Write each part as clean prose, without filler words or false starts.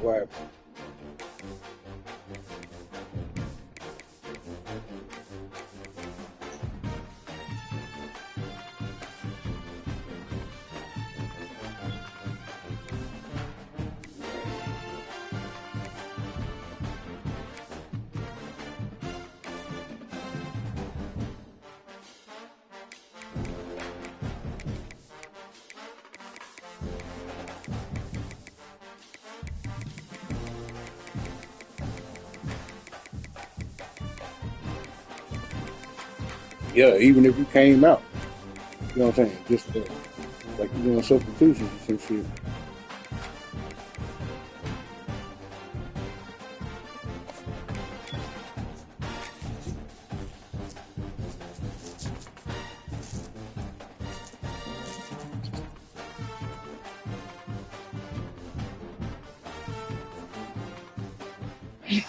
What happened? Yeah, even if you came out, you know what I'm saying? Just like you doing substitutions and some shit.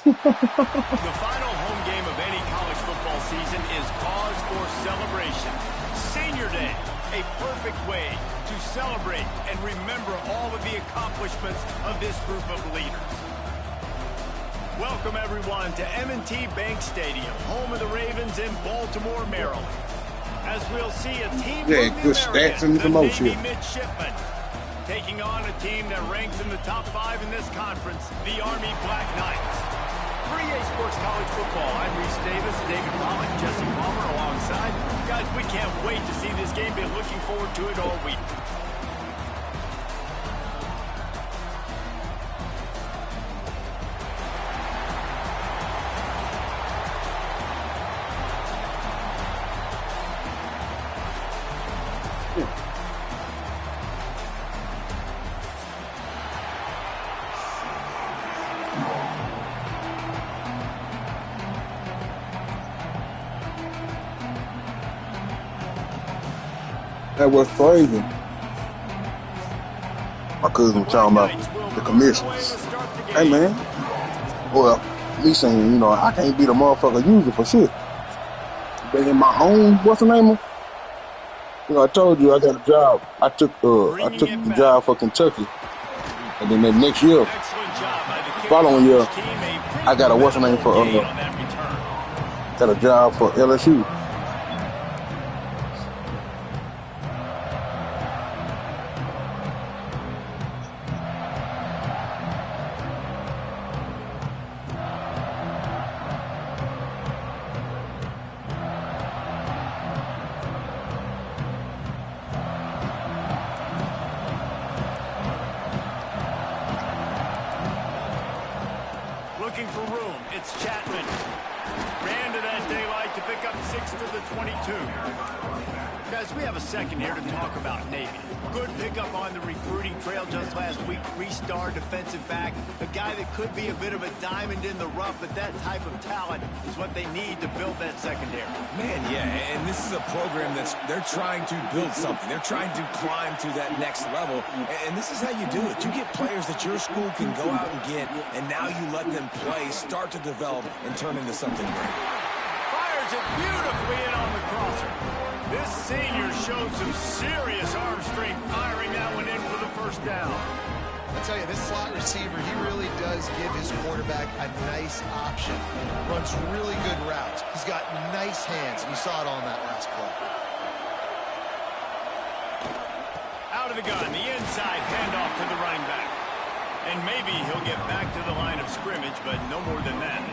The final home game of any college football season is cause for celebration. Senior Day, a perfect way to celebrate and remember all of the accomplishments of this group of leaders. Welcome, everyone, to M&T Bank Stadium, home of the Ravens in Baltimore, Maryland. As we'll see a team from the Americans, the Navy Midshipman, taking on a team that ranks in the top 5 in this conference, the Army Black Knights. For EA Sports College Football, I'm Reese Davis, David Pollock, Jesse Palmer alongside. Guys, we can't wait to see this game. Been looking forward to it all week. That was crazy. My cousin was talking about the commissions. Hey man, well, me saying, you know, I can't be the motherfucker user for shit. But in my own, what's the name of? You know, I told you I got a job. I took the job for Kentucky, and then the next year, following year, I got a what's the name for got a job for LSU. Looking for room. It's Chapman. Ran to that daylight to pick up 6 to the 22. Guys, we have a second here to talk about Navy. Good pickup on the recruiting trail just last week. 3-star defensive back. A guy that could be a bit of a diamond in the rough, but that type of talent is what they need to build that secondary. Man, yeah, and this is a program they're trying to build something. They're trying to climb to that next level, and this is how you do it. You get players that your school can go out and get, and now you let them play, start to develop, and turn into something great. Fires it beautifully in on the crosser. This senior showed some serious arm strength firing that one in for the first down. I tell you, this slot receiver, he really does give his quarterback a nice option. Runs really good routes. He's got nice hands, and you saw it on that last play. Out of the gun, the inside handoff to the running back. And maybe he'll get back to the line of scrimmage, but no more than that.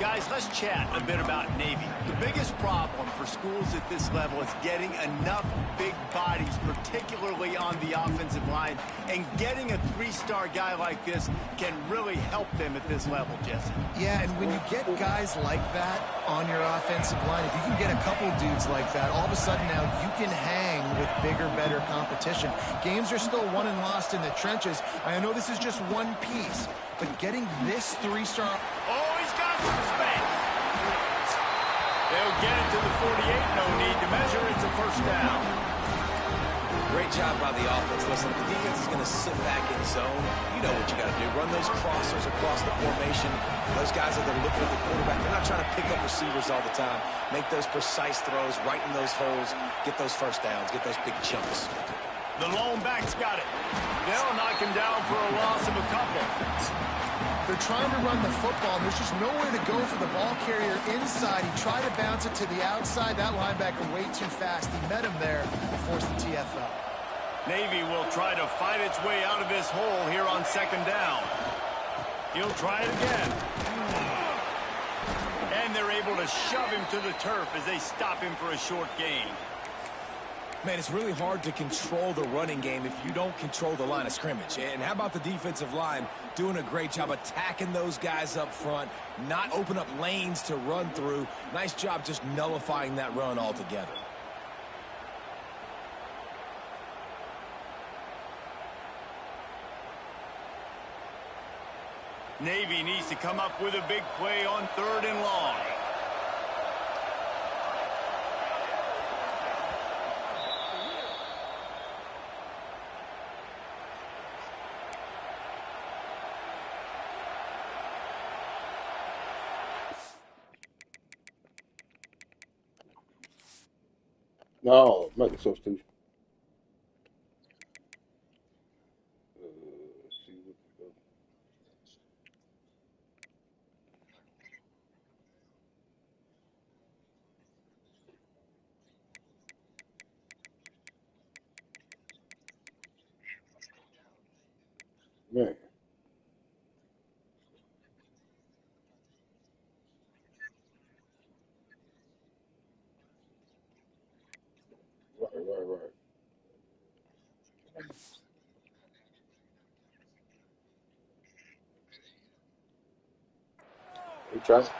Guys, let's chat a bit about Navy. The biggest problem for schools at this level is getting enough big bodies, particularly on the offensive line, and getting a 3-star guy like this can really help them at this level, Jesse. Yeah, and when you get guys like that on your offensive line, if you can get a couple dudes like that, all of a sudden now you can hang with bigger, better competition. Games are still won and lost in the trenches. I know this is just one piece, but getting this 3-star... Oh, he's got some space. They'll get it to the 48. No need to measure. It's a first down. Great job by the offense. Listen, if the defense is going to sit back in zone, you know what you got to do. Run those crossers across the formation. Those guys are there looking at the quarterback. They're not trying to pick up receivers all the time. Make those precise throws right in those holes. Get those first downs. Get those big chunks. The lone back's got it. They'll knock him down for a loss of a couple. They're trying to run the football, and there's just nowhere to go for the ball carrier inside. He tried to bounce it to the outside. That linebacker way too fast. He met him there and forced the TFL. Navy will try to fight its way out of this hole here on second down. He'll try it again. And they're able to shove him to the turf as they stop him for a short gain. Man, it's really hard to control the running game if you don't control the line of scrimmage. And how about the defensive line doing a great job attacking those guys up front, not open up lanes to run through. Nice job just nullifying that run altogether. Navy needs to come up with a big play on 3rd and long. No, make a substitution. See what we go. Man. Right. He tries to.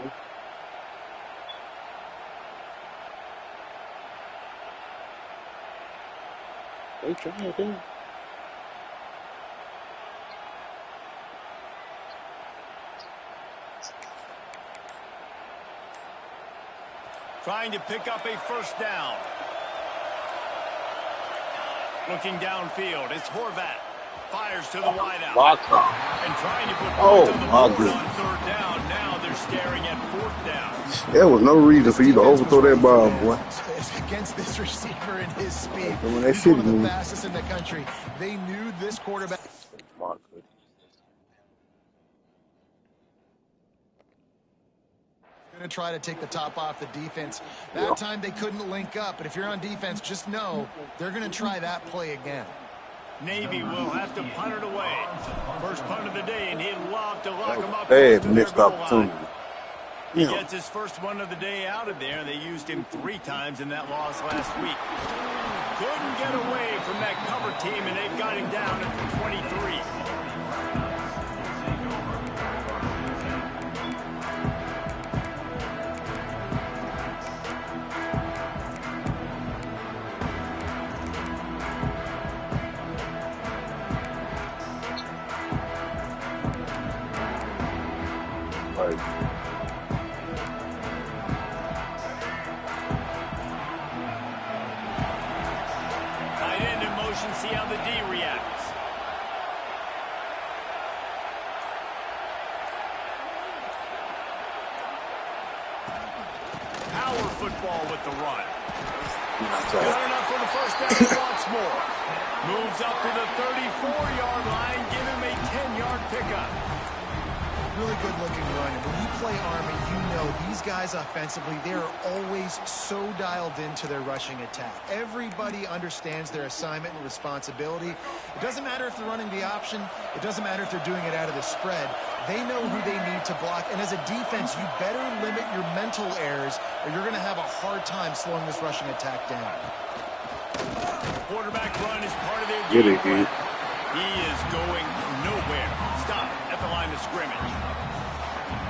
They trying to. Trying to pick up a first down. Looking downfield, it's Horvat. Fires to the wideout. And trying to put points on the board on 3rd down. Now they're staring at 4th down. There was no reason for you to overthrow that ball, boy. Against this receiver and his speed. When they He's one of the fastest in the country. They knew this quarterback. Going to try to take the top off the defense. That time they couldn't link up, but if you're on defense, just know they're going to try that play again. Navy will have to punt it away. First punt of the day, and he'd love to lock him up. Bad missed opportunity. He gets his first one of the day out of there. They used him 3 times in that loss last week. Couldn't get away from that cover team, and they've got him down at the 23. See how the D reacts. Power football with the run. Good enough for the first down once more. Moves up to the 34-yard line. Give him a 10-yard pickup. Really good looking run. And when you play Army, you know these guys offensively, they are always so dialed into their rushing attack. Everybody understands their assignment and responsibility. It doesn't matter if they're running the option. It doesn't matter if they're doing it out of the spread. They know who they need to block. And as a defense, you better limit your mental errors or you're going to have a hard time slowing this rushing attack down. Quarterback run is part of their game plan. He is going nowhere. Stop at the line of scrimmage.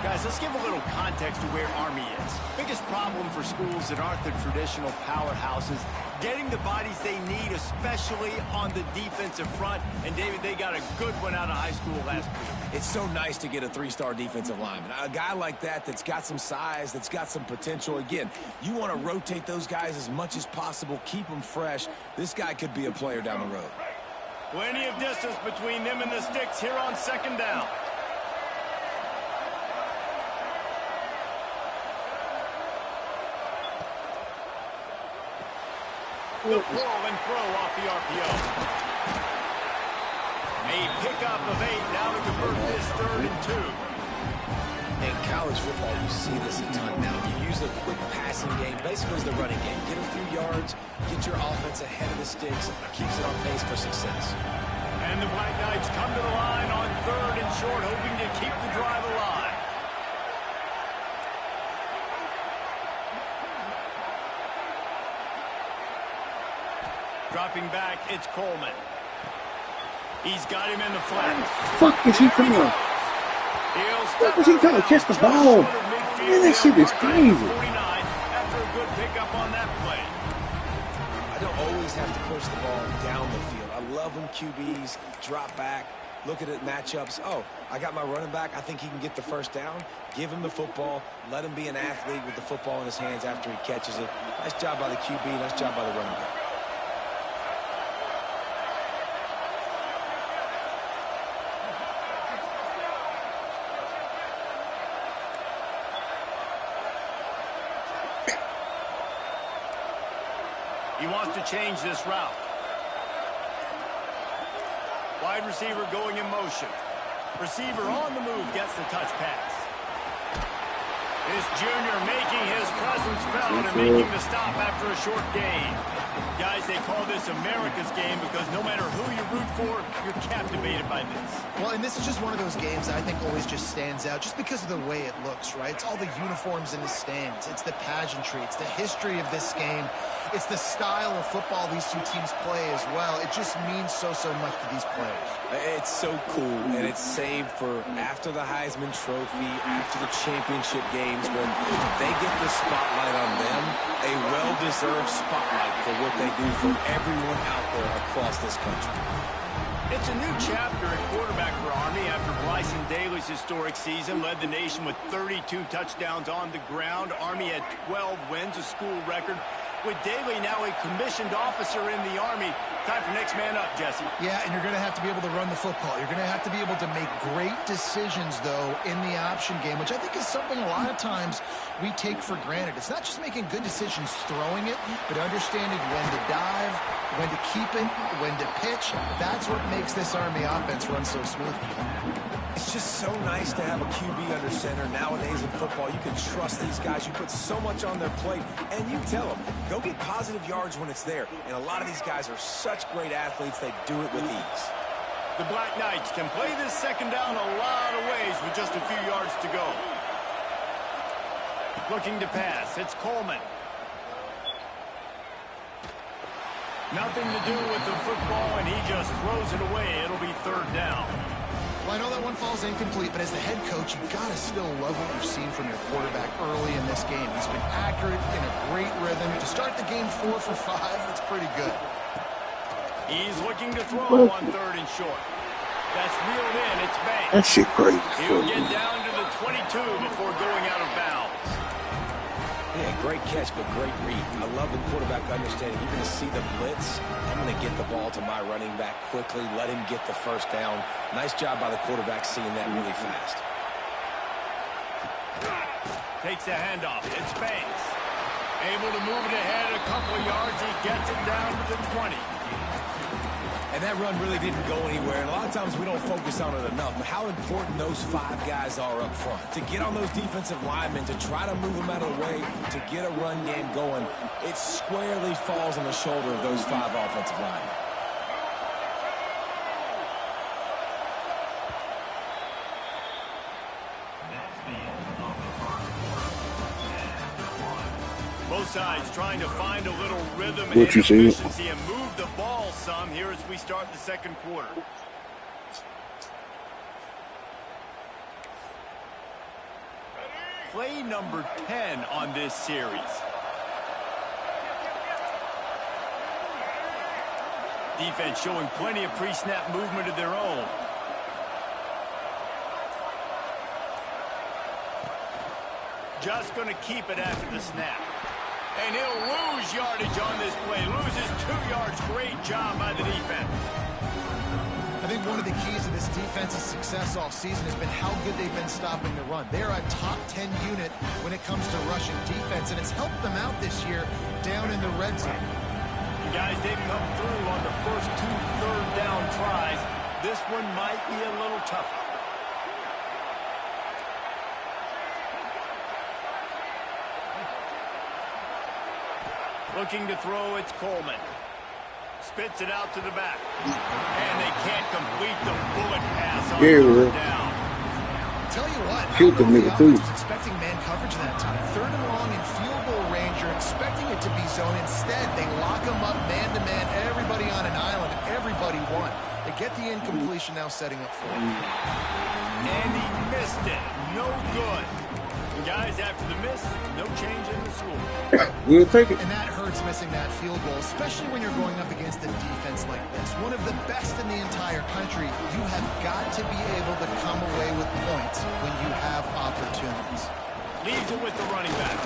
Guys, let's give a little context to where Army is. Biggest problem for schools that aren't the traditional powerhouses, getting the bodies they need, especially on the defensive front. And, David, they got a good one out of high school last week. It's so nice to get a 3-star defensive lineman. A guy like that's got some size, that's got some potential. Again, you want to rotate those guys as much as possible, keep them fresh. This guy could be a player down the road. Plenty of distance between them and the sticks here on second down. The pull and throw off the RPO. A pickup of 8 now to convert this 3rd and 2. In college football, you see this a ton now. You use a quick passing game, basically as the running game. Get a few yards, get your offense ahead of the sticks, keeps it on pace for success. And the Black Knights come to the line on 3rd and short, hoping to keep the drive alive. Dropping back, it's Coleman. He's got him in the flat. Fuck is he coming? What was he trying to catch the ball? Man, that shit is crazy. After a good pickup on that play. I don't always have to push the ball down the field. I love when QBs drop back, look at it matchups. Oh, I got my running back. I think he can get the first down. Give him the football. Let him be an athlete with the football in his hands after he catches it. Nice job by the QB. Nice job by the running back. He wants to change this route. Wide receiver going in motion. Receiver on the move gets the touch pass. This junior making his presence felt and making the stop after a short gain. Guys, they call this America's game because no matter who you root for, you're captivated by this. Well, and this is just one of those games that I think always just stands out just because of the way it looks, right? It's all the uniforms in the stands. It's the pageantry. It's the history of this game. It's the style of football these two teams play as well. It just means so much to these players. It's so cool, and it's saved for after the Heisman Trophy, after the championship games, when they get the spotlight on them, a well-deserved spotlight for what they do for everyone out there across this country. It's a new chapter at quarterback for Army after Bryson Daly's historic season led the nation with 32 touchdowns on the ground. Army had 12 wins, a school record. With Daly now a commissioned officer in the Army. Time for next man up, Jesse. Yeah, and you're going to have to be able to run the football. You're going to have to be able to make great decisions, though, in the option game, which I think is something a lot of times we take for granted. It's not just making good decisions throwing it, but understanding when to dive, when to keep it, when to pitch. That's what makes this Army offense run so smoothly. It's just so nice to have a QB under center. Nowadays in football, you can trust these guys. You put so much on their plate, and you tell them, go get positive yards when it's there. And a lot of these guys are such great athletes, they do it with ease. The Black Knights can play this second down a lot of ways with just a few yards to go. Looking to pass, it's Coleman. Nothing to do with the football, and he just throws it away. It'll be 3rd down. Well, I know that one falls incomplete, but as the head coach, you've got to still love what you've seen from your quarterback early in this game. He's been accurate, in a great rhythm. To start the game 4 for 5, that's pretty good. He's looking to throw on 3rd and short. That's reeled in. It's Banks. That shit crazy. He'll get down to the 22 before going out of bounds. Yeah, great catch, but great read. I love the quarterback understanding. You're going to see the blitz. I'm going to get the ball to my running back quickly, let him get the first down. Nice job by the quarterback seeing that really fast. Takes the handoff. It's Banks. Able to move it ahead a couple of yards. He gets it down to the 20. And that run really didn't go anywhere. And a lot of times we don't focus on it enough. But how important those 5 guys are up front. To get on those defensive linemen, to try to move them out of the way, to get a run game going, it squarely falls on the shoulder of those 5 offensive linemen. Both sides trying to find a little rhythm and What you see? efficiency and move the ball some here as we start the second quarter. Play number 10 on this series. Defense showing plenty of pre-snap movement of their own. Just going to keep it after the snap. And he'll lose yardage on this play. Loses 2 yards. Great job by the defense. I think one of the keys to this defense's success all season has been how good they've been stopping the run. They're a top 10 unit when it comes to rushing defense, and it's helped them out this year down in the red zone. You Guys, they've come through on the first 2 third-down tries. This one might be a little tougher. Looking to throw, it's Coleman. Spits it out to the back. And they can't complete the bullet pass on third down. Tell you what, shoot the nigga too. Expecting man coverage that time. 3rd and long in field goal range. You're expecting it to be zone. Instead, they lock them up man-to-man. Everybody on an island. Everybody won. They get the incompletion now setting up for him. And he missed it. No good. And guys, after the miss, no change in the score. We'll take it. And that hurts missing that field goal, especially when you're going up against a defense like this. One of the best in the entire country. You have got to be able to come away with points when you have opportunities. Leaves it with the running back.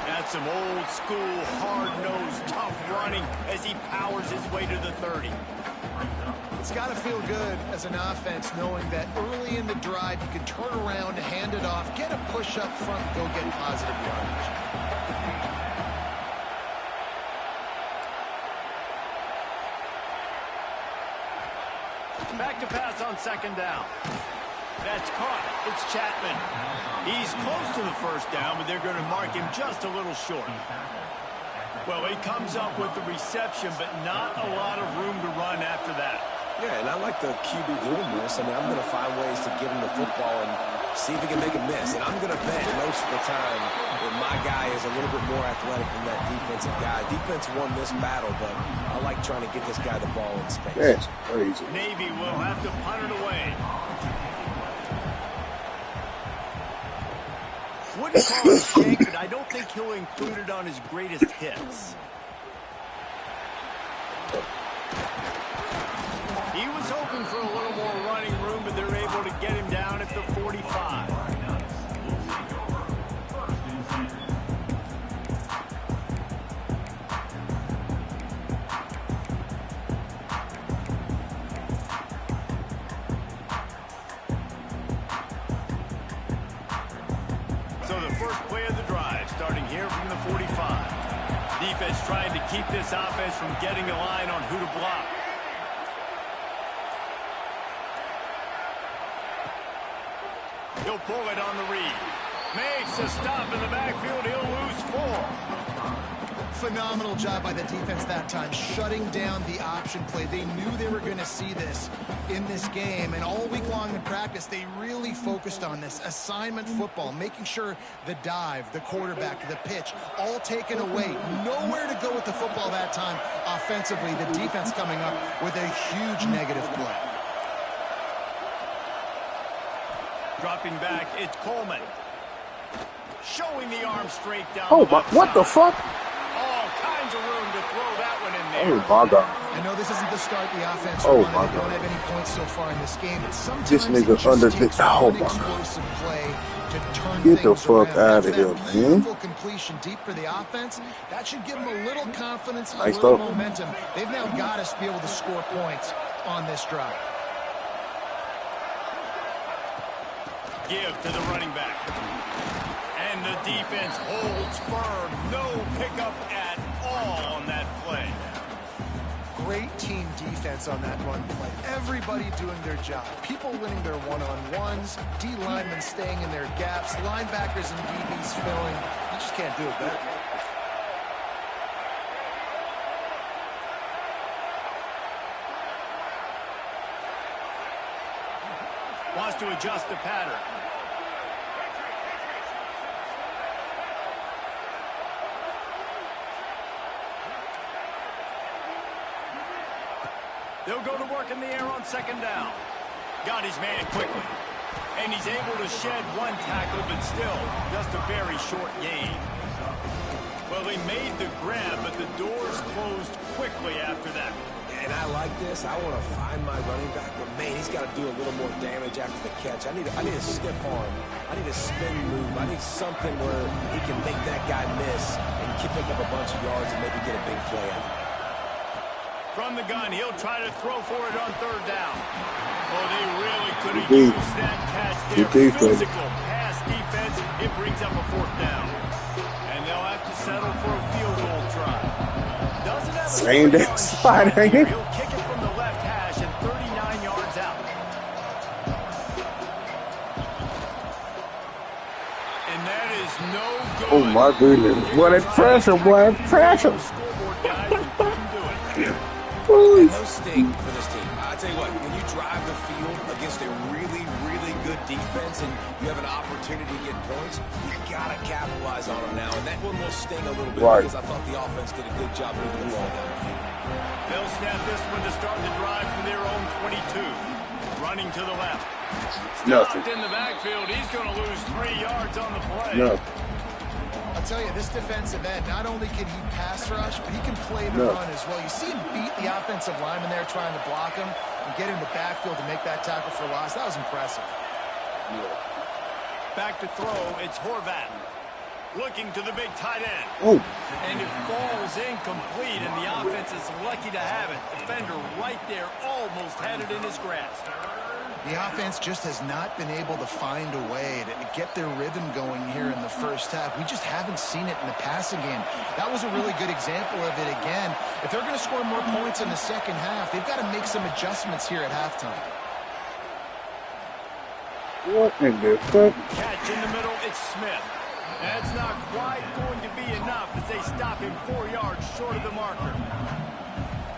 That's some old school, hard-nosed, tough running as he powers his way to the 30. It's got to feel good as an offense knowing that early in the drive you can turn around, hand it off, get a push up front, go get positive yardage. Back to pass on 2nd down. That's caught. It's Chapman. He's close to the 1st down, but they're going to mark him just a little short. Well, he comes up with the reception, but not a lot of room to run after that. Yeah, and I like the QB doing this. I mean, I'm going to find ways to give him the football and see if he can make a miss. And I'm going to bet most of the time that my guy is a little bit more athletic than that defensive guy. Defense won this battle, but I like trying to get this guy the ball in space. That's crazy. Navy will have to punt it away. Wouldn't call it a shake, but I don't think he'll include it on his greatest hits. He was hoping for a little more running room, but they're able to get him down at the 45. So the first play of the drive, starting here from the 45. Defense trying to keep this offense from getting a line on who to block. He'll pull it on the read. Makes a stop in the backfield. He'll lose 4. Phenomenal job by the defense that time, shutting down the option play. They knew they were going to see this in this game, and all week long in practice, they really focused on this assignment football, making sure the dive, the quarterback, the pitch, all taken away. Nowhere to go with the football that time offensively. The defense coming up with a huge negative play. Dropping back, it's Coleman. Showing the arm straight down. Oh, my, what the fuck? All kinds of room to throw that one in there. Oh, my God. I know this isn't the start the offense Oh, wanted. my They don't God. have any points so far in this game, but sometimes This nigga it just under takes the- oh, one my God. explosive play to turn Get the things fuck around. out of After here, that man. beautiful completion deep for the offense, that should give them a little confidence, Nice a little stuff. momentum. They've now got to be able to score points on this drive. Give to the running back. And the defense holds firm. No pickup at all on that play. Great team defense on that run play. Everybody doing their job. People winning their one-on-ones. D linemen staying in their gaps. Linebackers and DBs filling. You just can't do it better. Wants to adjust the pattern. They'll go to work in the air on 2nd down. Got his man quickly. And he's able to shed one tackle, but still just a very short gain. Well, they made the grab, but the doors closed quickly after that. And I like this. I want to find my running back, but man, he's got to do a little more damage after the catch. I need a stiff arm. I need a spin move. I need something where he can make that guy miss and keep pick up a bunch of yards and maybe get a big play out of it. From the gun, he'll try to throw for it on 3rd down. Oh, they really could have used that catch there. Physical pass defense. It brings up a 4th down. And they'll have to settle for a field goal try. Doesn't Ain't that spot, ain't it? He'll kick it from the left hash and 39 yards out. And that is no good. Oh my goodness. Boy, that pressure, boy, that pressure. And no sting for this team. I tell you what, when you drive the field against a really, really good defense and you have an opportunity to get points, you gotta capitalize on them now. And that one will sting a little bit because I thought the offense did a good job moving the ball down the field. They'll snap this one to start the drive from their own 22. Running to the left. Stopped in the backfield. He's going to lose 3 yards on the play. I'll tell you, this defensive end, not only can he pass rush, but he can play the run as well. You see him beat the offensive lineman there trying to block him and get in the backfield to make that tackle for loss. That was impressive. Back to throw. It's Horvat. Looking to the big tight end. And it falls incomplete, and the offense is lucky to have it. Defender right there almost had it in his grasp. The offense just has not been able to find a way to get their rhythm going here in the first half. We just haven't seen it in the passing game. That was a really good example of it again. If they're going to score more points in the second half, they've got to make some adjustments here at halftime. What in the fuck? Catch in the middle, it's Smith. That's not quite going to be enough as they stop him 4 yards short of the marker.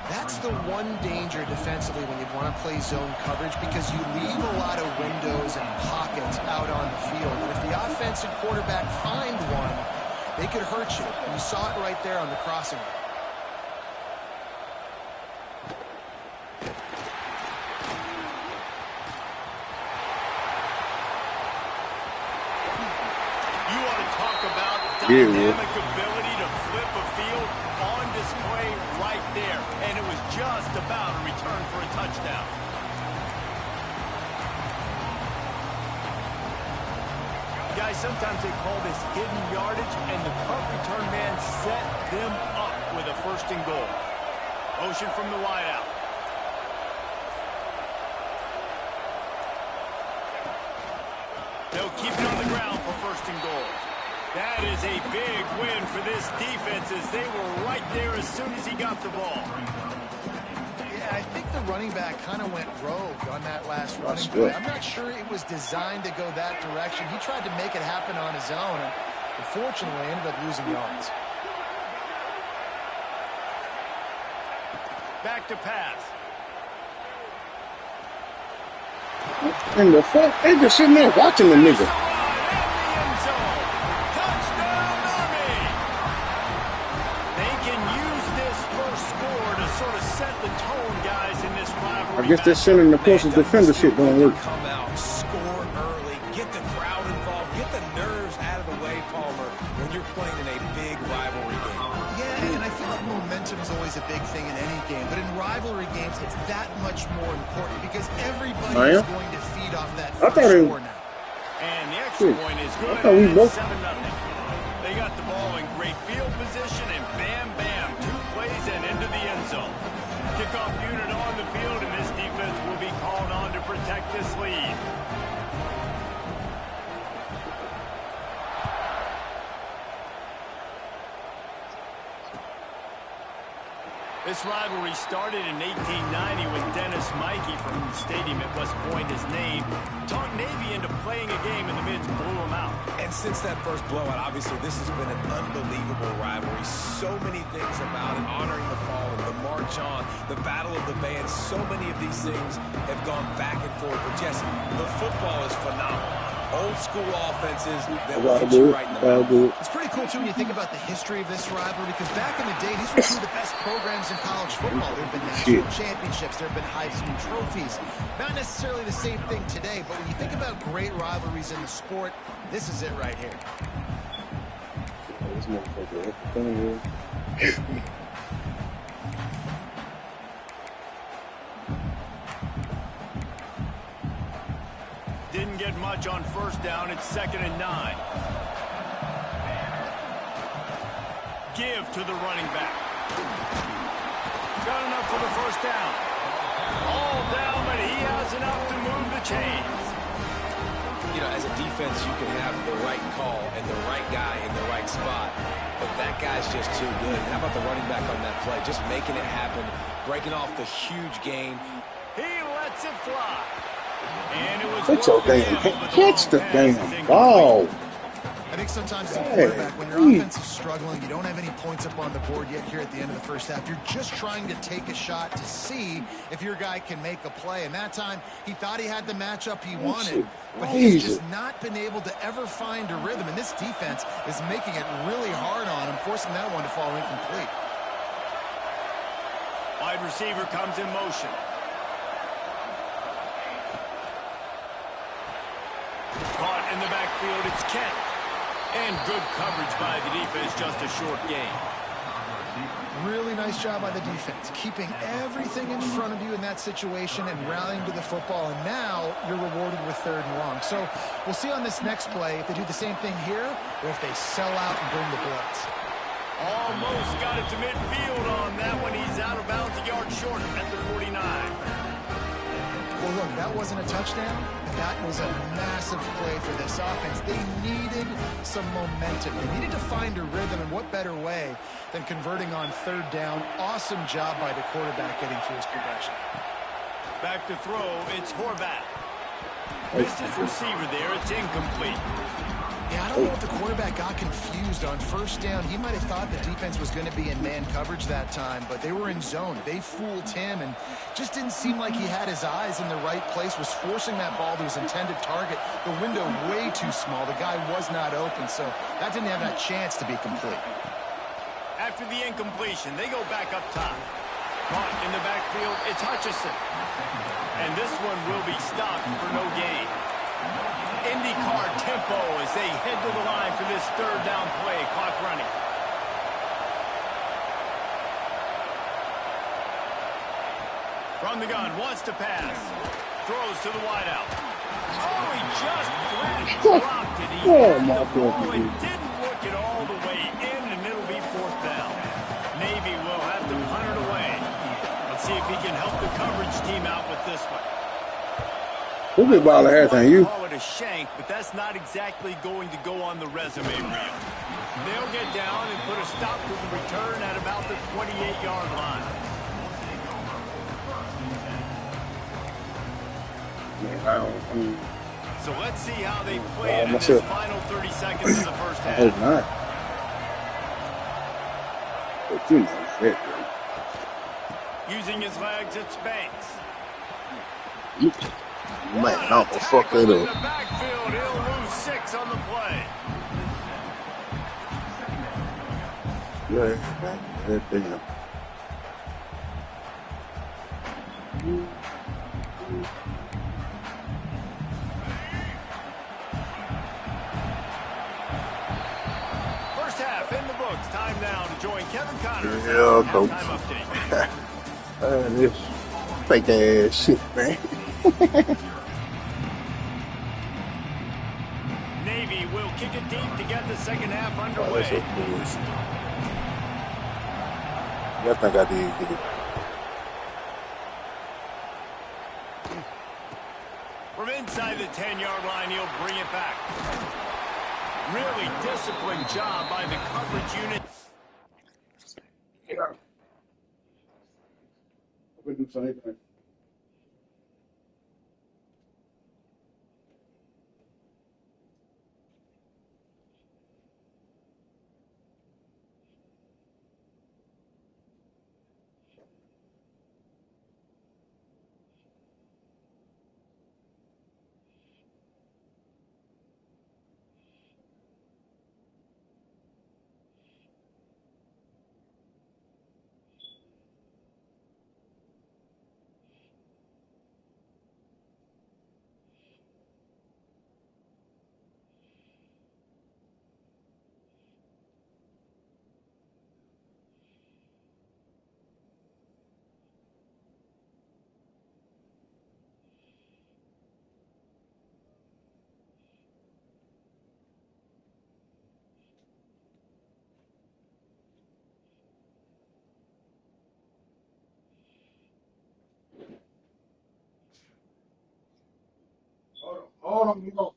That's the one danger defensively when you want to play zone coverage, because you leave a lot of windows and pockets out on the field. And if the offensive quarterback find one, they could hurt you. You saw it right there on the crossing line. You want to talk about dynamic ability to flip a field on display right there. And it was just about a return for a touchdown. Guys, sometimes they call this hidden yardage, and the punt return man set them up with a 1st and goal. Motion from the wideout. They'll keep it on the ground for 1st and goal. That is a big win for this defense, as they were right there as soon as he got the ball. Yeah, I think the running back kind of went rogue on that last running play. I'm not sure it was designed to go that direction. He tried to make it happen on his own, and unfortunately ended up losing yards. Back to pass. In the fuck? They just sitting there watching the nigga. I guess they're sending the closest defender shit don't work. Come out, score early, get the crowd involved, get the nerves out of the way, Palmer, when you're playing in a big rivalry game. Yeah, and I feel like momentum is always a big thing in any game, but in rivalry games, it's that much more important because everybody is going to feed off that first score now. And the extra point is good. I thought we both. 7-0. They got the ball in great field position, and bam, bam, 2 plays and into the end zone. Kickoff unit on the field, and this defense will be called on to protect this lead. This rivalry started in 1890 when Dennis Mikey from the stadium at West Point is named. Talked Navy into playing a game, and the Mids blew them out. And since that first blowout, obviously, this has been an unbelievable rivalry. So many things about it, honoring the fallen, the march on, the battle of the bands. So many of these things have gone back and forth. But Jesse, the football is phenomenal. Old school offenses that will hit you right in the mouth. It's pretty cool, too, when you think about the history of this rivalry, because back in the day, these were two of the best programs in college football. There have been national championships. There have been Heisman trophies. Not necessarily the same thing today, but when you think about great rivalries in the sport, this is it right here. This motherfucker. Didn't get much on 1st down. It's 2nd and 9. Give to the running back. Got enough for the 1st down. All down, but he has enough to move the chains. You know, as a defense, you can have the right call and the right guy in the right spot. but that guy's just too good. How about the running back on that play? Just making it happen, breaking off the huge gain. He lets it fly. And it was it's okay. Catch the damn ball. I think sometimes as a quarterback, when your offense is struggling, you don't have any points up on the board yet here at the end of the first half. You're just trying to take a shot to see if your guy can make a play. And that time, he thought he had the matchup he wanted, but he's just not been able to ever find a rhythm. And this defense is making it really hard on him, forcing that one to fall incomplete. Wide receiver comes in motion. Caught in the backfield, it's Kent. And good coverage by the defense, just a short gain. Really nice job by the defense, keeping everything in front of you in that situation and rallying to the football. And now you're rewarded with 3rd and long. So we'll see on this next play if they do the same thing here or if they sell out and bring the blitz. Almost got it to midfield on that one. He's out of bounds, a yard short at the 49. Well, look, that wasn't a touchdown. That was a massive play for this offense. They needed some momentum. They needed to find a rhythm, and what better way than converting on 3rd down. Awesome job by the quarterback getting through his progression. Back to throw, it's Horvath. Missed his receiver there, it's incomplete. Yeah, I don't know if the quarterback got confused on 1st down. He might have thought the defense was going to be in man coverage that time, but they were in zone. They fooled him and just didn't seem like he had his eyes in the right place, was forcing that ball to his intended target. The window way too small. The guy was not open, so that didn't have that chance to be complete. After the incompletion, they go back up top. Caught in the backfield, it's Hutchinson. And this one will be stopped for no gain. IndyCar tempo as they head to the line for this 3rd down play. Clock running. From the gun, wants to pass. Throws to the wideout. Oh, he just dropped it. He had the ball and didn't look it all the way in, and it'll be 4th down. Navy will have to punt it away. Let's see if he can help the coverage team out with this one. Who big ball of hair you? Call it a shank, but that's not exactly going to go on the resume reel. They'll get down and put a stop to the return at about the 28-yard line. So let's see how they play it in this final 30 seconds of the first half. I hope not. But you know that, using his legs, it's Banks. Man, I'm gonna fuck that in the up. backfield, he'll lose 6 on the play. Yeah, damn. First half in the books. Time now to join Kevin Connors. Yeah, coach. Halftime update. This fake ass shit, man. Navy will kick it deep to get the second half underway. I think I did get it. From inside the 10-yard line, he'll bring it back. Really disciplined job by the coverage unit. Yeah. I'm gonna do something. Hold on, you know.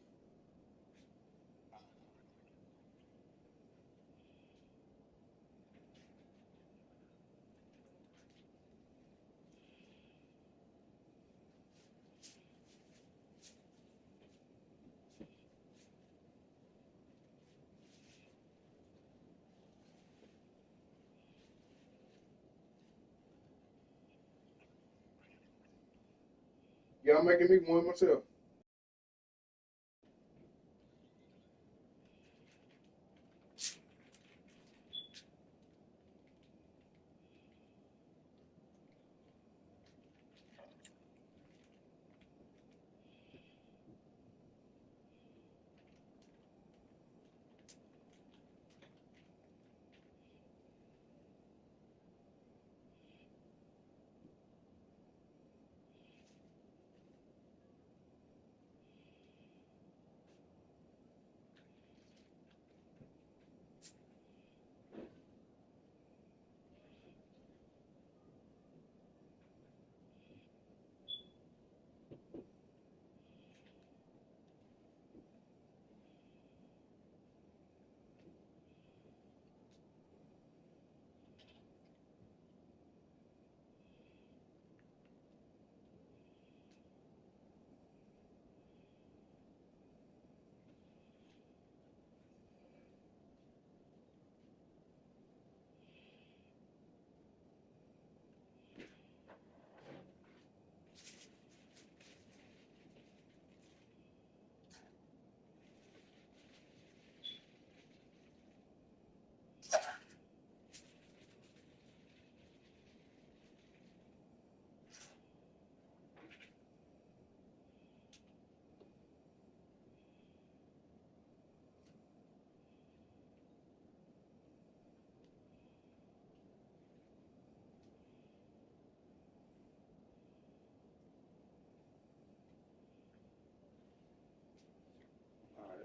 Yeah, I'm making me one myself.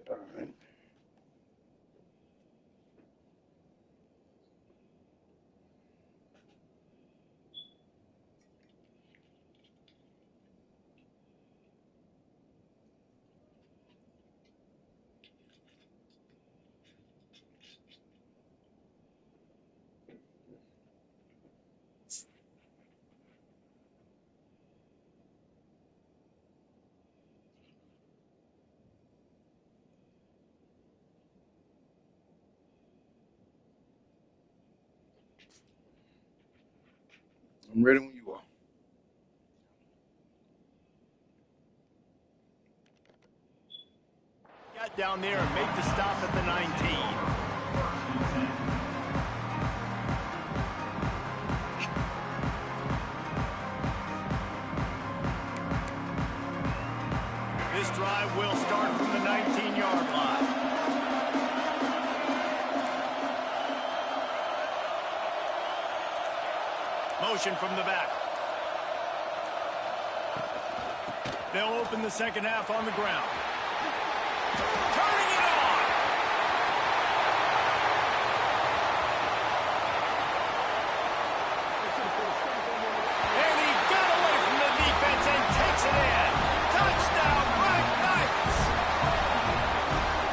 All right. I'm ready when you are. Got down there and make the stop at the 19. This drive will start from the 19-yard line. Motion from the back. They'll open the second half on the ground. Turning it on! And he got away from the defense and takes it in. Touchdown, Black Knights!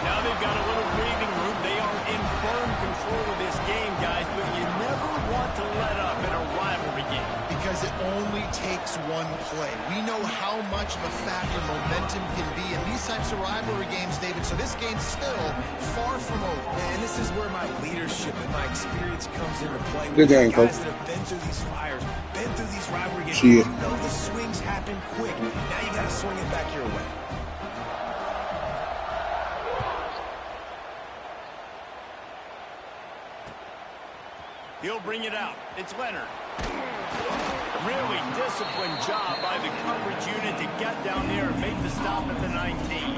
Now they've got a little breathing room. They are in firm control of this game, guys, but you never want to let up in a rivalry game. Because it only takes one play. We know how much of a factor momentum can be in these types of rivalry games, David, so this game's still far from over. And this is where my leadership and my experience comes into play. Good game, guys Coach. that have been through these fires, been through these rivalry games. See You it. know the swings happen quick. Now you got to swing it back your way. He'll bring it out. It's Leonard. Really disciplined job by the coverage unit to get down there and make the stop at the 19.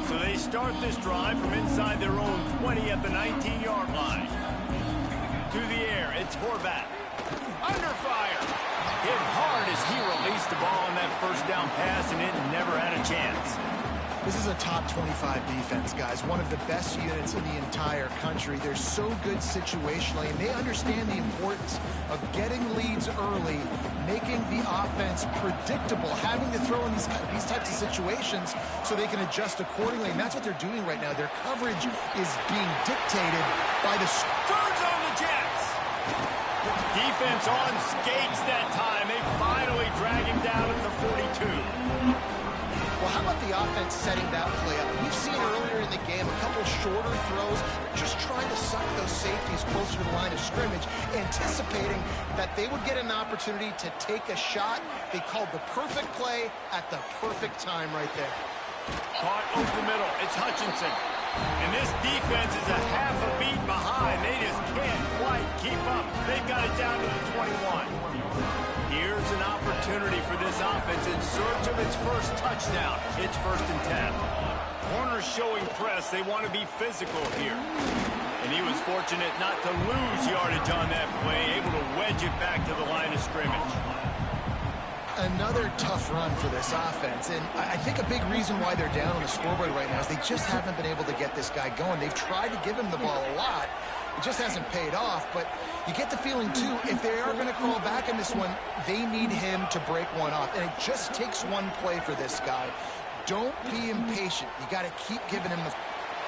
So they start this drive from inside their own 20 at the 19-yard line. To the air, it's Horvat. Under fire. Hit hard as he released the ball on that first down pass, and it never had a chance. This is a top 25 defense, guys. One of the best units in the entire country. They're so good situationally, and they understand the importance of getting leads early, making the offense predictable, having to throw in these types of situations so they can adjust accordingly. And that's what they're doing right now. Their coverage is being dictated by the... Turns on the Jets. Defense on skates that time. They finally drag him down at the 42. Well, how about the offense setting that play up? We've seen earlier in the game a couple shorter throws, just trying to suck those safeties closer to the line of scrimmage, anticipating that they would get an opportunity to take a shot. They called the perfect play at the perfect time right there. Caught over the middle. It's Hutchinson. And this defense is a half a beat behind. They just can't quite keep up. They've got it down to the 21. Here's an opportunity for this offense in search of its first touchdown. It's 1st and 10. Corners showing press. They want to be physical here. And he was fortunate not to lose yardage on that play, able to wedge it back to the line of scrimmage. Another tough run for this offense, and I think a big reason why they're down on the scoreboard right now is they just haven't been able to get this guy going. They've tried to give him the ball a lot. It just hasn't paid off, but you get the feeling, too, if they are going to crawl back in this one, they need him to break one off, and it just takes one play for this guy. Don't be impatient. You got to keep giving him the...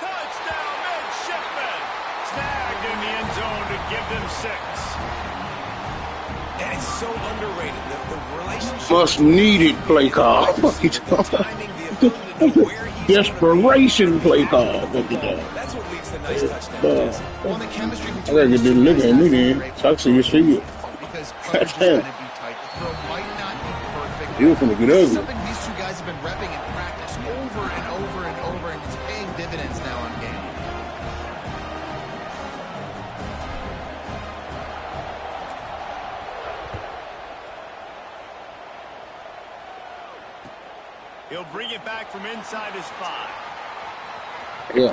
Touchdown, Midshipman! Snagged in the end zone to give them 6. And it's so underrated. The relationship... Much needed play call. Desperation play call. That's what leads to nice touchdowns. Well, the chemistry I gotta get this looking at me then, so I can see his field. Because coverage is going to be tight. The throw might not be perfect. He was gonna get This is ugly. something these two guys have been repping in practice over and over and over, and it's paying dividends now on game. He'll bring it back from inside his 5. Yeah.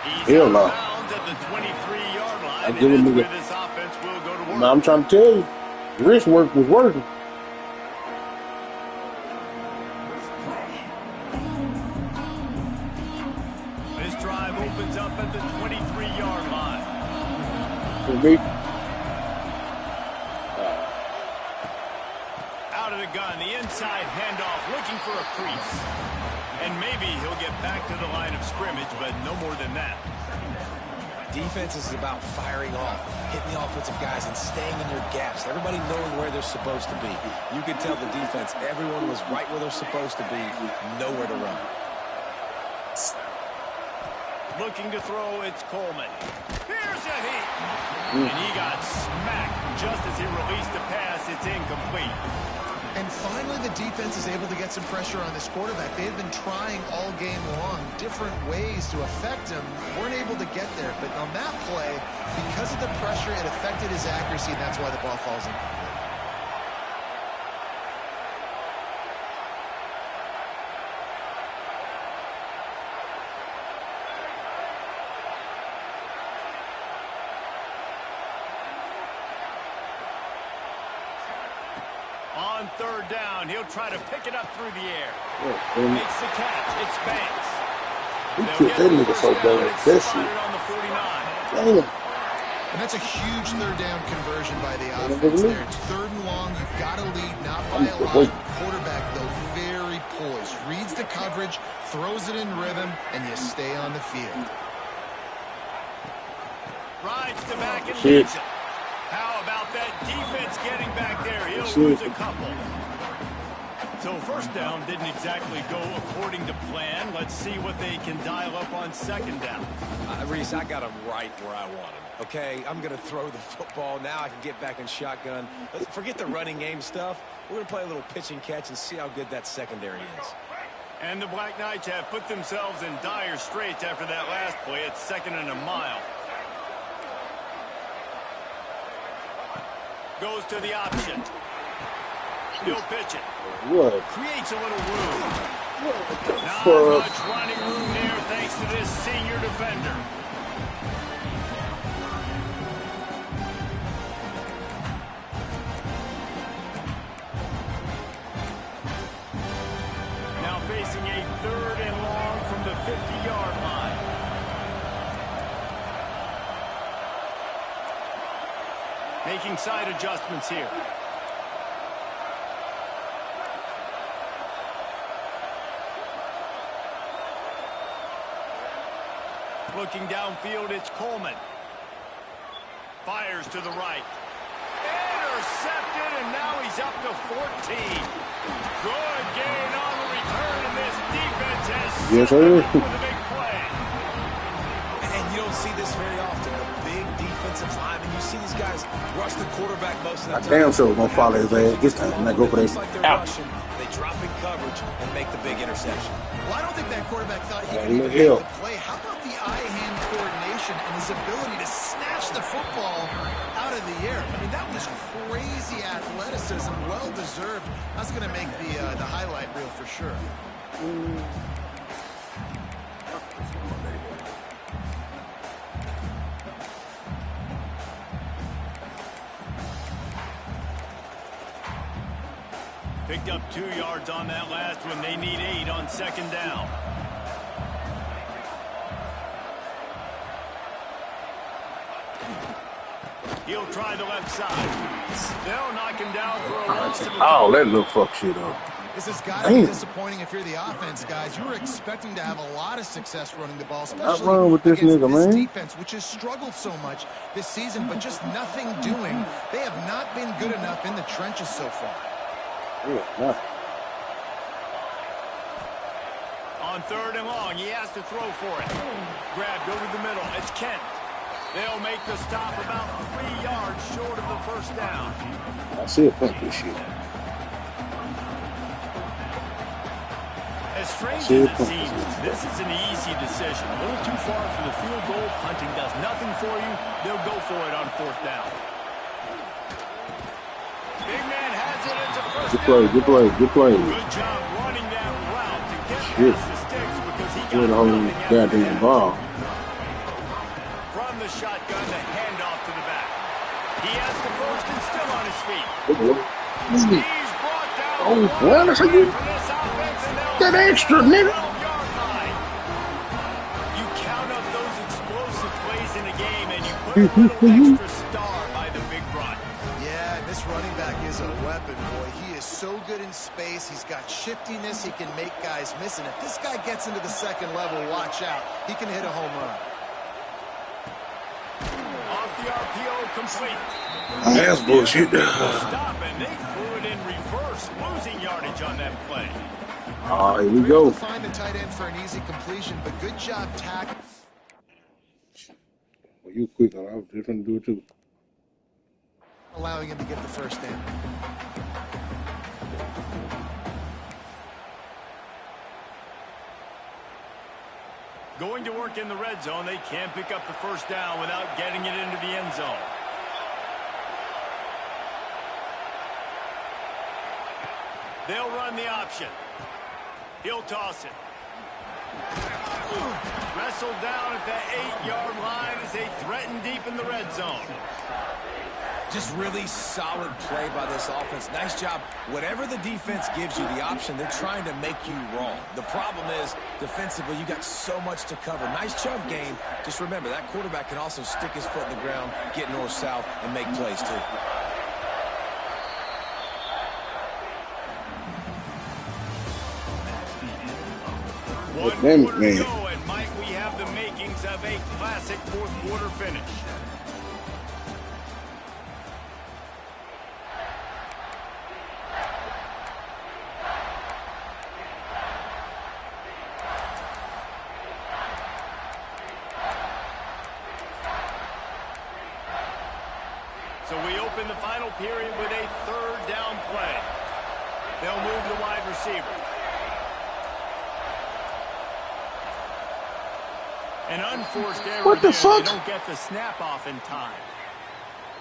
He's Hell out no. of bounds at the 23-yard line, I and give him that's the- where this offense will go to work. Now I'm trying to tell you, wrist work was working. This drive opens up at the 23-yard line. For me, Out of the gun, the inside handoff, looking for a crease. And maybe he'll get back to the line of scrimmage, but no more than that. Defense is about firing off, hitting the offensive guys, and staying in your gaps. Everybody knowing where they're supposed to be. You could tell the defense, everyone was right where they're supposed to be, nowhere to run. Looking to throw, it's Coleman. Here's a heat. And he got smacked just as he released the pass. It's incomplete. And finally, the defense is able to get some pressure on this quarterback. They've been trying all game long, different ways to affect him. Weren't able to get there. But on that play, because of the pressure, it affected his accuracy, and that's why the ball falls in. On 3rd down, he'll try to pick it up through the air. Makes the catch. It's Banks. he They'll kicked get that the nigga first so down. bad. It's That spotted shit. on the 49. Damn. And that's a huge 3rd down conversion by the offense there. It's 3rd and long. You've got to lead, not by a lot. Quarterback, though, very poised. Reads the coverage, throws it in rhythm, and you stay on the field. Rides to back and Shit. leads it. How about that defense getting back there? He'll Shit. lose a couple. So 1st down didn't exactly go according to plan. Let's see what they can dial up on 2nd down. Reese, I got him right where I want him. Okay, I'm going to throw the football. Now I can get back in shotgun. Let's forget the running game stuff. We're going to play a little pitch and catch and see how good that secondary is. And the Black Knights have put themselves in dire straits after that last play. It's 2nd and a mile. Goes to the option. He'll pitch it. What? Creates a little room. Not fuck? much running room there thanks to this senior defender. Now facing a 3rd and long from the 50-yard line. Making side adjustments here. Looking downfield, it's Coleman. Fires to the right. Intercepted, and now he's up to 14. Good gain on the Yes, sir. And you don't see this very often. The big defensive lineman. You see these guys rush the quarterback most of the time. Damn sure gonna follow his ass this time. Not go for that. Like they're rushing, they drop in coverage and make the big interception. Well, I don't think that quarterback thought he could even make the play. How about the eye-hand coordination and his ability to snatch the football out of the air? I mean, that was crazy athleticism, well-deserved. That's going to make the highlight reel for sure. Picked up 2 yards on that last one. They need 8 on second down. He'll try the left side. They'll knock him down for a loss. Oh, that little fuck shit up. This has got to be disappointing if you're the offense, guys. You were expecting to have a lot of success running the ball, especially wrong with this against nigga, this man. defense, which has struggled so much this season, but just nothing doing. They have not been good enough in the trenches so far. Yeah, On 3rd and long, he has to throw for it. Grabbed over the middle. It's Kent. They'll make the stop about 3 yards short of the first down. I see it, fuck this shit. As strange as it seems, this is an easy decision. A little too far for the field goal. Punting does nothing for you. They'll go for it on 4th down. Big man has it. It's a first down. Good play. Good job running that route to get past the sticks because he got nothing goddamn ball. From the shotgun, the handoff to the back. He has the first and still on his feet. He's brought down. Oh, well, that's a good. That extra, nigga. You count up those explosive plays in a game and you put a little extra star by the big run. Yeah, this running back is a weapon, boy. He is so good in space. He's got shiftiness. He can make guys miss. And if this guy gets into the second level, watch out. He can hit a home run. Off the RPO, complete. That's bullshit. Stop, and they threw it in reverse, losing yardage on that play. Here we go. Find the tight end for an easy completion, but good job tackling. Well, you quick. I was just going to do it too. Allowing him to get the first down. Going to work in the red zone, they can't pick up the first down without getting it into the end zone. They'll run the option. He'll toss it. Wrestled down at the 8-yard line as they threaten deep in the red zone. Just really solid play by this offense. Nice job. Whatever the defense gives you the option, they're trying to make you wrong. The problem is, defensively, you got so much to cover. Nice chunk game. Just remember, that quarterback can also stick his foot in the ground, get north-south, and make plays, too. One quarter to go, and Mike, we have the makings of a classic fourth-quarter finish. So we open the final period with a 3rd down play. They'll move the wide receiver. An unforced error. What the fuck? They don't get the snap off in time.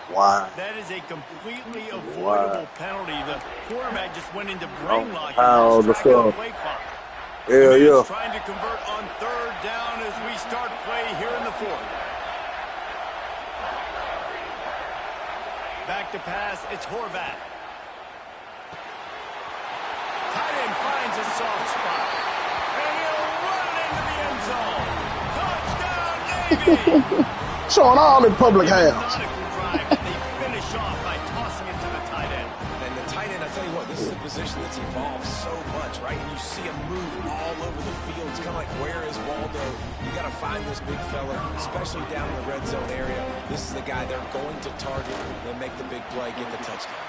Why? That is a completely avoidable penalty. The quarterback just went into brain lock. How the fuck? Yeah, yeah. Trying to convert on 3rd down as we start play here in the 4th. Back to pass. It's Horvath. Tight end finds a soft spot. And he'll run into the end zone. Touchdown, Navy! Showing all in public hands. Drive, and they finish off by tossing it to the tight end. And the tight end, I tell you what, this is a position that's evolved so much, right? And you see him move all over the field. It's kind of like, where is Waldo? You got to find this big fella, especially down in the red zone area. This is the guy they're going to target and make the big play, get the touchdown.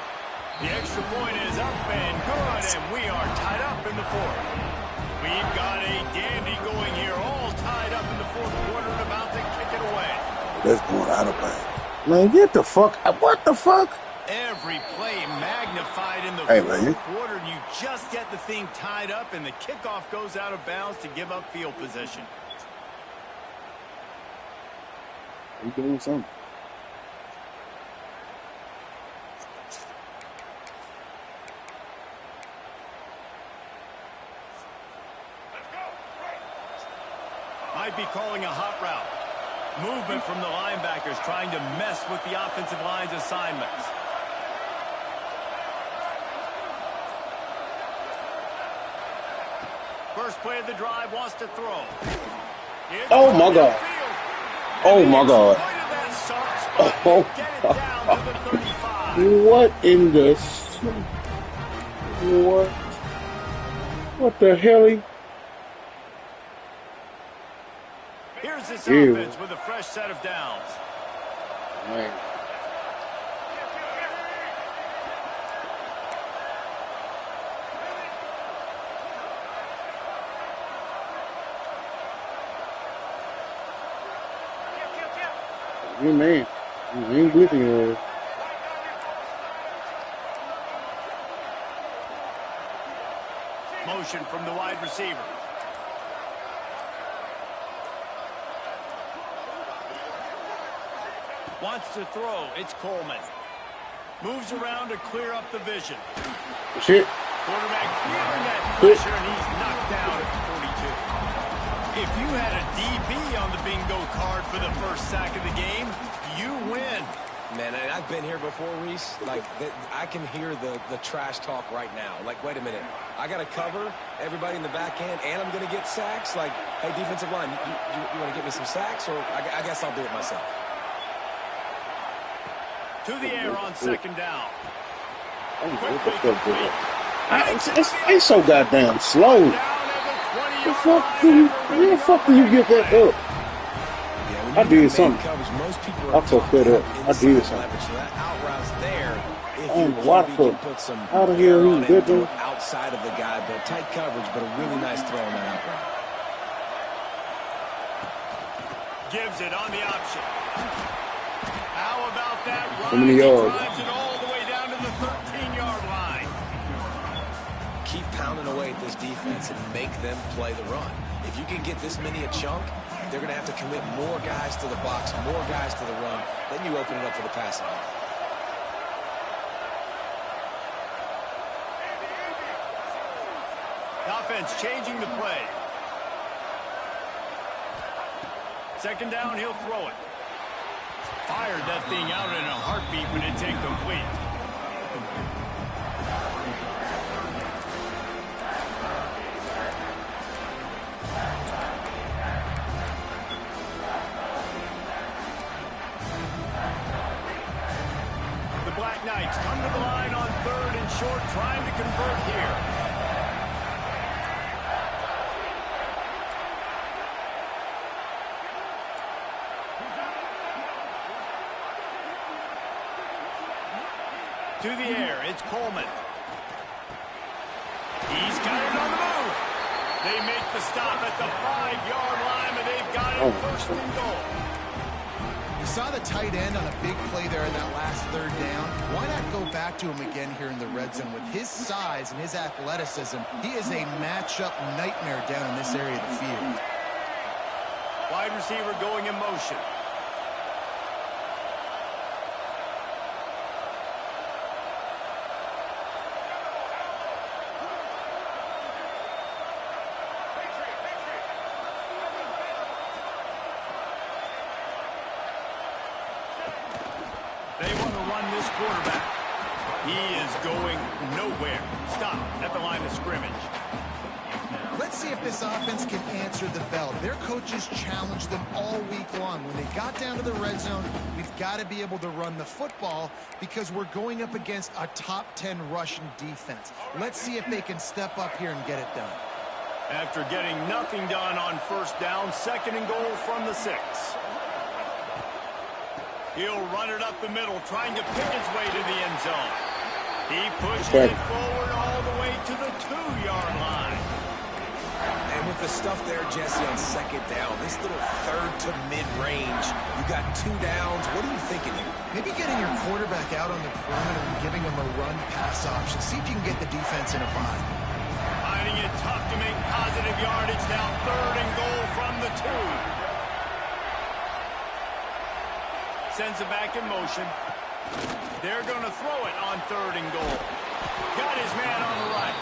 The extra point is up and good, and we are tied up in the fourth. We've got a dandy going here, all tied up in the fourth quarter and about to kick it away. That's going out of bounds. Man, get the fuck. What the fuck? Every play magnified in the fourth quarter, and you just get the thing tied up, and the kickoff goes out of bounds to give up field position. You doing something? Might be calling a hot route. Movement from the linebackers trying to mess with the offensive line's assignments. First play of the drive, wants to throw. Oh my God. Oh my God. Oh. What in the... What the hell? Here's this offense with a fresh set of downs. Man. You man, you ain't blitzing yours. Motion from the wide receiver. Wants to throw. It's Coleman. Moves around to clear up the vision. Shit. Quarterback feeling that pressure, and he's knocked down at the 42. If you had a DB on the bingo card for the first sack of the game, you win. Man, I've been here before, Reese. Like, I can hear the trash talk right now. Like, wait a minute. I got to cover everybody in the back end, and I'm going to get sacks. Like, hey, defensive line, you want to get me some sacks? Or I guess I'll do it myself. To the air on second down. It's so goddamn slow. Where the fuck do you get that up? I did something. I fucked that up. I did something. Oh, what the fuck? How the hell he did that? Outside of the guy, but tight coverage, but a really nice throw on that out route. Gives it on the option. How about that run? How many yards? Drives it all the way down to the 13-yard line. Keep pounding away at this defense and make them play the run. If you can get this many a chunk, they're going to have to commit more guys to the box, more guys to the run. Then you open it up for the passing game. The offense changing the play. Second down, he'll throw it. Fired that thing out in a heartbeat, but it's incomplete. The Black Knights come to the line on third and short, trying to convert here. To the air, it's Coleman. He's got it on the move. They make the stop at the 5-yard line, and they've got it first and goal. You saw the tight end on a big play there in that last third down. Why not go back to him again here in the red zone? With his size and his athleticism, he is a matchup nightmare down in this area of the field. Wide receiver going in motion. They want to run this quarterback. He is going nowhere. Stop at the line of scrimmage. Let's see if this offense can answer the bell. Their coaches challenged them all week long. When they got down to the red zone, we've got to be able to run the football because we're going up against a top 10 Russian defense. Let's see if they can step up here and get it done. After getting nothing done on first down, second and goal from the 6. He'll run it up the middle, trying to pick his way to the end zone. He pushes it forward all the way to the 2-yard line. And with the stuff there, Jesse, on second down, this little third to mid-range, you got 2 downs. What are you thinking here? Maybe getting your quarterback out on the perimeter and giving him a run-pass option. See if you can get the defense in a bind. Finding it tough to make positive yardage. Now 3rd and goal from the 2. Sends it back in motion. They're going to throw it on 3rd and goal. Got his man on the right.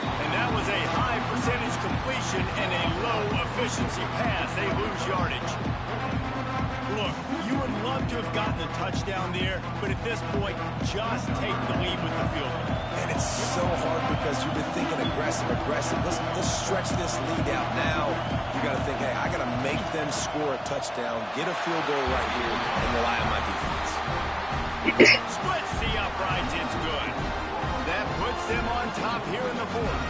And that was a high percentage completion and a low efficiency pass. They lose yardage. Look, you would love to have gotten a touchdown there, but at this point, just take the lead with the field goal. And it's so hard because you've been thinking aggressive. Let's stretch this lead out now. You got to think, hey, I got to make them score a touchdown, get a field goal right here, and rely on my defense. Splits the uprights. It's good. That puts them on top here in the 4th.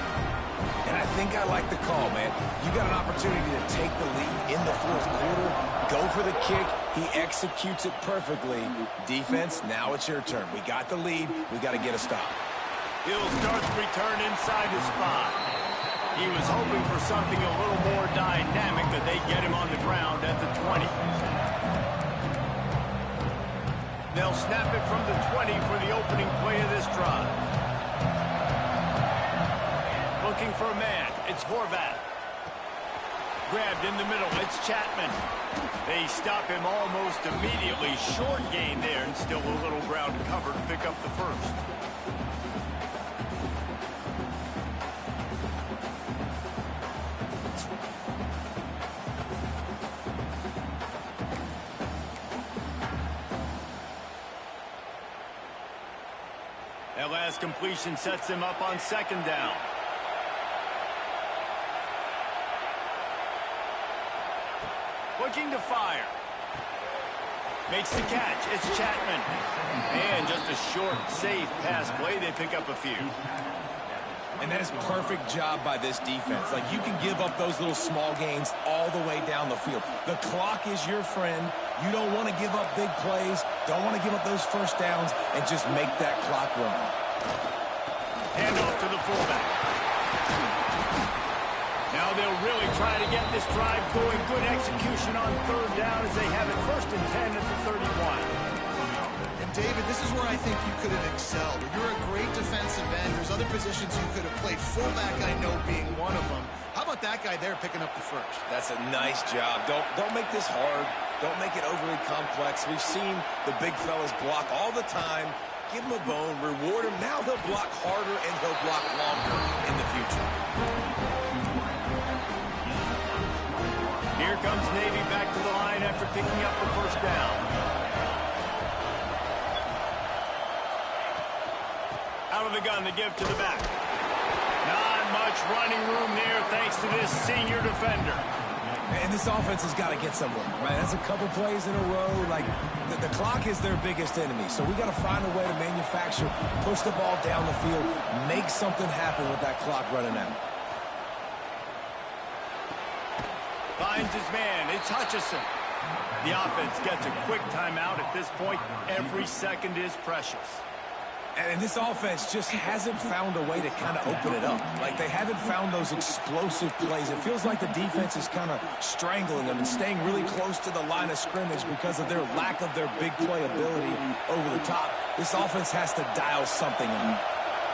And I think I like the call, man. You got an opportunity to take the lead in the 4th quarter. Go for the kick. He executes it perfectly. Defense, now it's your turn. We got the lead. We got to get a stop. He'll start to return inside his 5. He was hoping for something a little more dynamic, that they get him on the ground at the 20. They'll snap it from the 20 for the opening play of this drive. Looking for a man. It's Horvath. Grabbed in the middle. It's Chapman. They stop him almost immediately. Short gain there, and still a little ground to cover to pick up the 1st. That last completion sets him up on 2nd down. Looking to fire. Makes the catch. It's Chapman. And just a short, safe pass play. They pick up a few. And that is perfect job by this defense. Like, you can give up those little small gains all the way down the field. The clock is your friend. You don't want to give up big plays. Don't want to give up those 1st downs, and just make that clock run. Hand off to the fullback. Now they'll really try to get this drive going. Good execution on 3rd down as they have it 1st and 10 at the 31. David, this is where I think you could have excelled. You're a great defensive end. There's other positions you could have played. Fullback, I know, being one of them. How about that guy there picking up the 1st? That's a nice job. Don't make this hard. Don't make it overly complex. We've seen the big fellas block all the time. Give him a bone, reward him. Now he'll block harder and he'll block longer in the future. Here comes Navy back to the line after picking up the 1st down. Out of the gun to give to the back. Not much running room there thanks to this senior defender. And this offense has got to get somewhere, right? That's a couple plays in a row. Like, the clock is their biggest enemy. So we got to find a way to manufacture, push the ball down the field, make something happen with that clock running out. Finds his man. It's Hutchison. The offense gets a quick timeout at this point. Every second is precious. And this offense just hasn't found a way to kind of open it up. Like, they haven't found those explosive plays. It feels like the defense is kind of strangling them and staying really close to the line of scrimmage because of their lack of their big play ability over the top. This offense has to dial something up.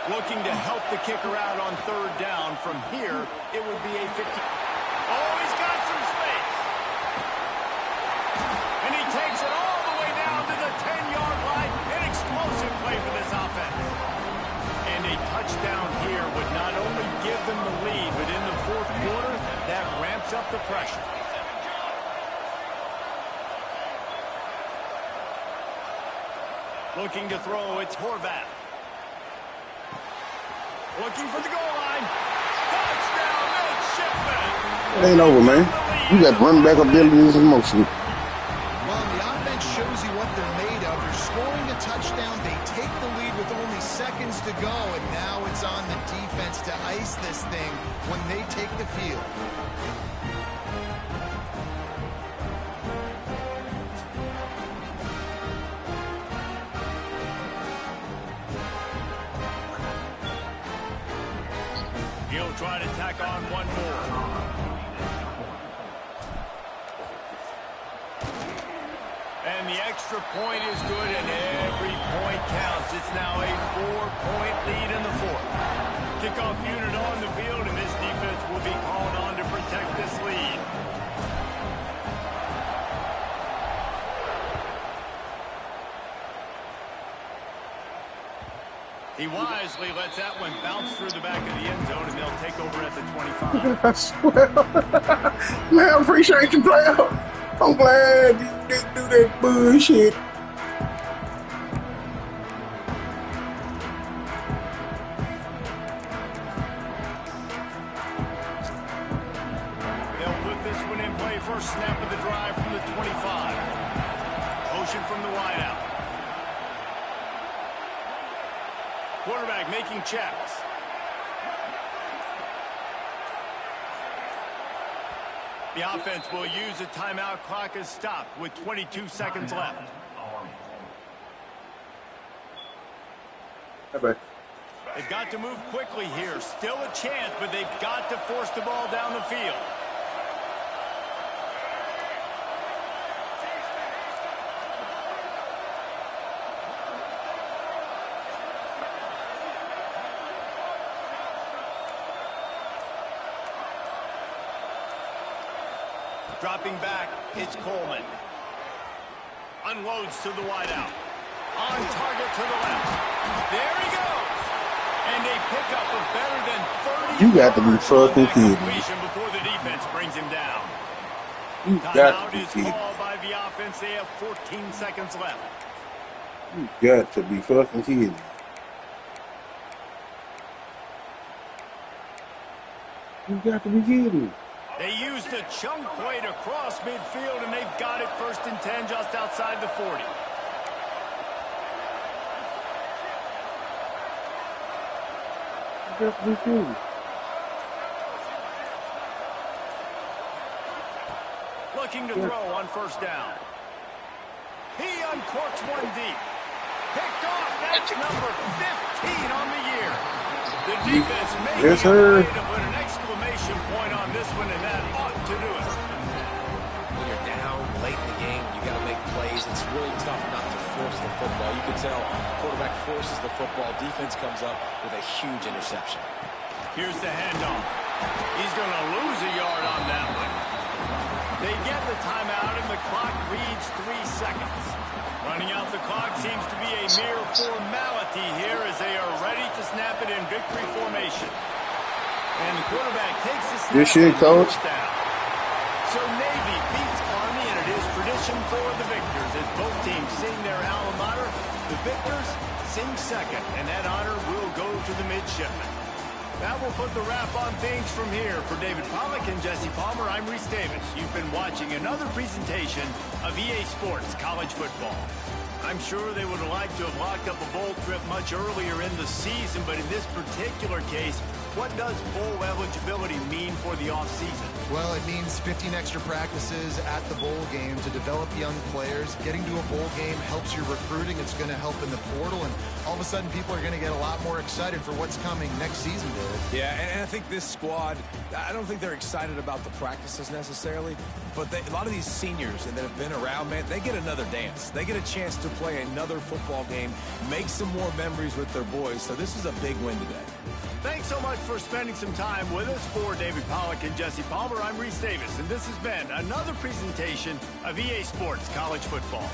Looking to help the kicker out on 3rd down. From here, it would be a 50. Oh, he's got some space. And he takes it all the way down to the 10-yard line. An explosive play for this offense. And a touchdown here would not only give them the lead, but in the 4th quarter, that ramps up the pressure. Looking to throw, it's Horvath. Looking for the goal line. Touchdown, Midshipman. It ain't over, man. You got run back abilities and motion. Well, the offense shows you what they're made of. They're scoring a touchdown. They take the lead with only seconds to go, and now it's on the defense to ice this thing when they take the field. He'll try to tack on one more. And the extra point is good, and every point counts. It's now a 4-point lead in the fourth. Kickoff unit on the field, and this defense will be called on to protect this lead. He wisely lets that one bounce through the back of the end zone, and they'll take over at the 25. I swear. Man, I appreciate you, player. I'm glad you didn't do that bullshit. They'll put this one in play. First snap of the drive from the 25. Motion from the wideout. Quarterback making checks. The offense will use a timeout. Clock is stopped with 22 seconds left. They've got to move quickly here. Still a chance, but they've got to force the ball down the field. Dropping back, it's Coleman. Unloads to the wideout. On target to the left. There he goes. And a pickup of better than 30 You got to be fucking kidding me. Before the defense brings him down. You got to be Timeout is kidding. called by the offense. They have 14 seconds left. You got to be fucking kidding. You got to be kidding. They used a chunk play to cross midfield, and they've got it 1st and 10 just outside the 40. You got to be kidding. Looking to throw on 1st down. He uncorks one deep. Picked off. That's number 15 on the year. The defense making a play to put an exclamation point on this one, and that ought to do it. When you're down late in the game, you got to make plays. It's really tough not to force the football. You can tell quarterback forces the football. Defense comes up with a huge interception. Here's the handoff. He's going to lose a yard on that one. They get the timeout, and the clock reads 3 seconds. Running out the clock seems to be a mere formality here as they are ready to snap it in victory formation. And the quarterback takes the snap. Good shit, coach. Down. So Navy beats Army, and it is tradition for the victors as both teams sing their alma mater. The victors sing second, and that honor will go to the Midshipman. That will put the wrap on things from here. For David Pollack and Jesse Palmer, I'm Reese Davis. You've been watching another presentation of EA Sports College Football. I'm sure they would have liked to have locked up a bowl trip much earlier in the season, but in this particular case, what does bowl eligibility mean for the offseason? Well, it means 15 extra practices at the bowl game to develop young players. Getting to a bowl game helps your recruiting. It's going to help in the portal, and all of a sudden people are going to get a lot more excited for what's coming next season, David. Yeah, and I think this squad, I don't think they're excited about the practices necessarily, but a lot of these seniors that have been around, man, they get another dance. They get a chance to play another football game, make some more memories with their boys, so this is a big win today. Thanks so much for spending some time with us. For David Pollack and Jesse Palmer, I'm Reese Davis, and this has been another presentation of EA Sports College Football.